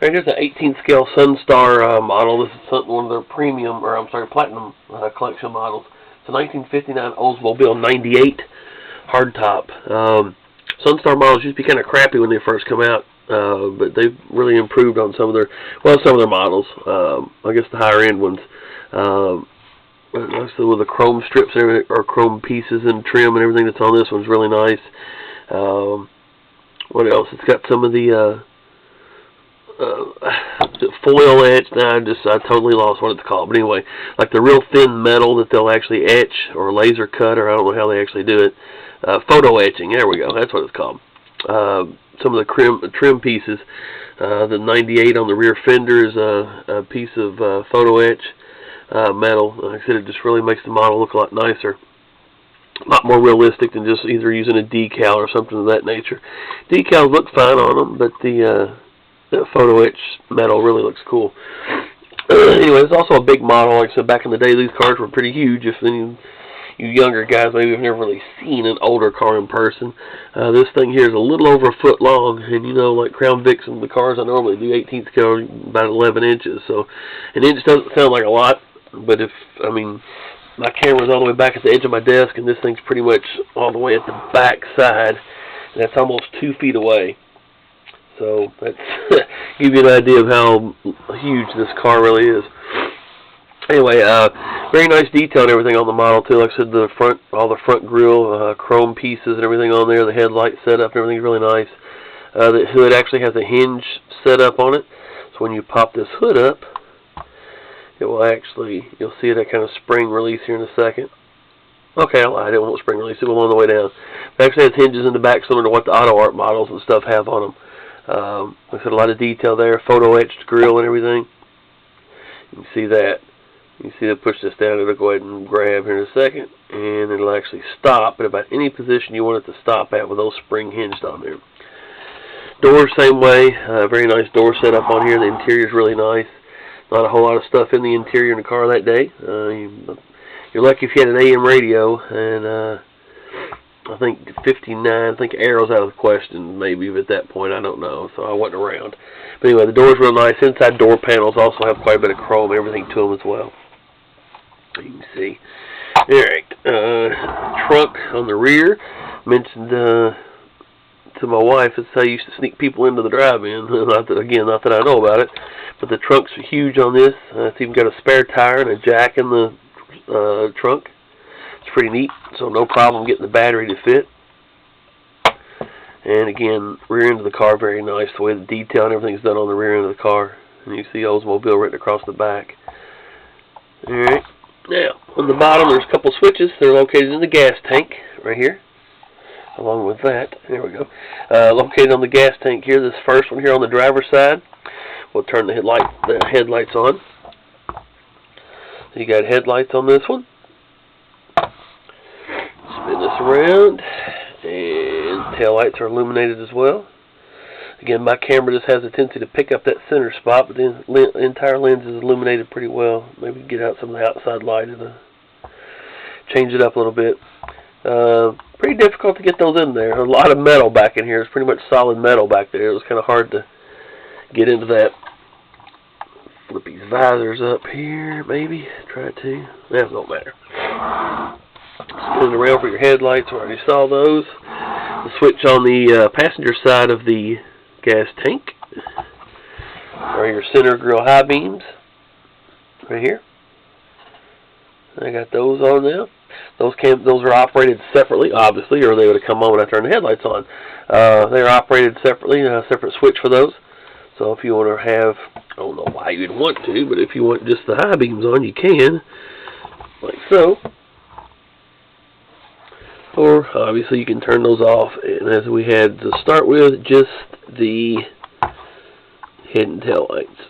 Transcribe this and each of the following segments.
Right, here's an 18 scale SunStar model. This is one of their premium, or I'm sorry, platinum collection models. It's a 1959 Oldsmobile 98 hardtop. SunStar models used to be kind of crappy when they first come out, but they've really improved on some of their models. I guess the higher end ones. With the chrome strips or chrome pieces and trim and everything that's on this one's really nice. What else? It's got some of the foil etch. I totally lost what it's called. But anyway, like the real thin metal that they'll actually etch or laser cut, or I don't know how they actually do it. Photo etching. There we go. That's what it's called. Some of the trim pieces. The 98 on the rear fender is a piece of photo etch metal. Like I said, it just really makes the model look a lot nicer. A lot more realistic than just either using a decal or something of that nature. Decals look fine on them, but the photo etch metal really looks cool. Anyway, it's also a big model. Like I said, back in the day, these cars were pretty huge. If any you younger guys maybe have never really seen an older car in person, this thing here is a little over a foot long, and you know, like Crown Vics and the cars I normally do, 18 scale, about 11 inches. So an inch doesn't sound like a lot, but my camera's all the way back at the edge of my desk, and this thing's pretty much all the way at the back side, and that's almost 2 feet away. So that's give you an idea of how huge this car really is. Anyway, very nice detail and everything on the model too. Like I said, all the front grille, chrome pieces and everything on there. The headlight setup and everything's really nice. The hood actually has a hinge set up on it, so when you pop this hood up, it will actually, you'll see that kind of spring release here in a second. Okay, I lied. It won't spring release. It will on the way down. It actually has hinges in the back similar to what the Auto Art models and stuff have on them. Like I said, a lot of detail there. Photo etched grille and everything. You can see that. You can see it push this down. It'll go ahead and grab here in a second, and it'll actually stop at about any position you want it to stop at with those spring hinged on there. Doors, same way. Very nice door setup on here. The interior is really nice. Not a whole lot of stuff in the interior in the car that day. You're lucky if you had an AM radio, and I think 59, I think Arrow's out of the question maybe at that point. I don't know, so I wasn't around. But anyway, the door's real nice. Inside door panels also have quite a bit of chrome and everything to them as well. You can see. Alright, trunk on the rear. Mentioned to my wife, it's how I used to sneak people into the drive-in. Not that I know about it, but the trunk's huge on this. It's even got a spare tire and a jack in the trunk. It's pretty neat, so no problem getting the battery to fit. And again, rear end of the car, very nice. The way the detail and everything's done on the rear end of the car. And you see Oldsmobile written across the back. Alright, now, on the bottom there's a couple switches. They're located in the gas tank, right here. Along with that, there we go. Located on the gas tank here, this first one here on the driver's side. We'll turn the headlights on. So you got headlights on this one. Spin this around, and tail lights are illuminated as well. Again, my camera just has a tendency to pick up that center spot, but the entire lens is illuminated pretty well. Maybe get out some of the outside light and change it up a little bit. Pretty difficult to get those in there. A lot of metal back in here. It's pretty much solid metal back there. It was kind of hard to get into that. Flip these visors up here, maybe. Try to. That don't matter. Spin it around for your headlights. We already saw those. The switch on the passenger side of the gas tank are your center grille high beams. Right here. I got those on now. Those are operated separately, obviously, or they would have come on when I turned the headlights on. They're operated separately, a separate switch for those. So if you want to have, I don't know why you'd want to, but if you want just the high beams on, you can, like so. Or obviously you can turn those off, and as we had to start with, just the head and tail lights,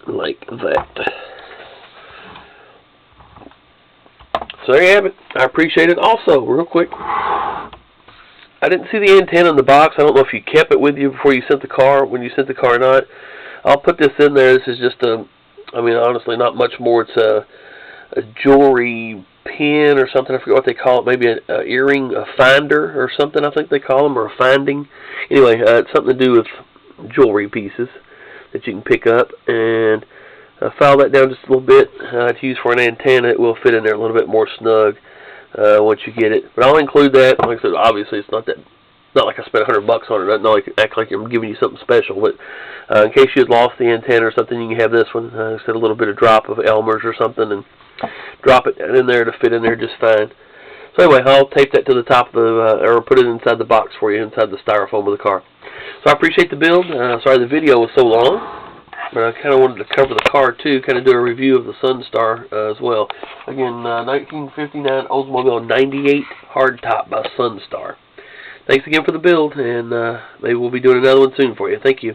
like that. So there you have it. I appreciate it. Also, real quick, I didn't see the antenna in the box. I don't know if you kept it with you before you sent the car, when you sent the car or not. I'll put this in there. This is just honestly, not much more. It's a jewelry pin or something. I forget what they call it. Maybe an earring, a finder or something, I think they call them, or a finding. Anyway, it's something to do with jewelry pieces that you can pick up, and file that down just a little bit to use for an antenna. It will fit in there a little bit more snug once you get it. But I'll include that. Like I said, obviously it's not like I spent $100 on it. Not like act like I'm giving you something special. But in case you had lost the antenna or something, you can have this one. Just a little bit of drop of Elmer's or something, and drop it in there to fit in there just fine. So anyway, I'll tape that to the top of the, or put it inside the box for you, inside the styrofoam of the car. So I appreciate the build. Sorry the video was so long, but I kind of wanted to cover the car too, kind of do a review of the SunStar as well. Again, 1959 Oldsmobile 98 hardtop by SunStar. Thanks again for the build, and maybe we'll be doing another one soon for you. Thank you.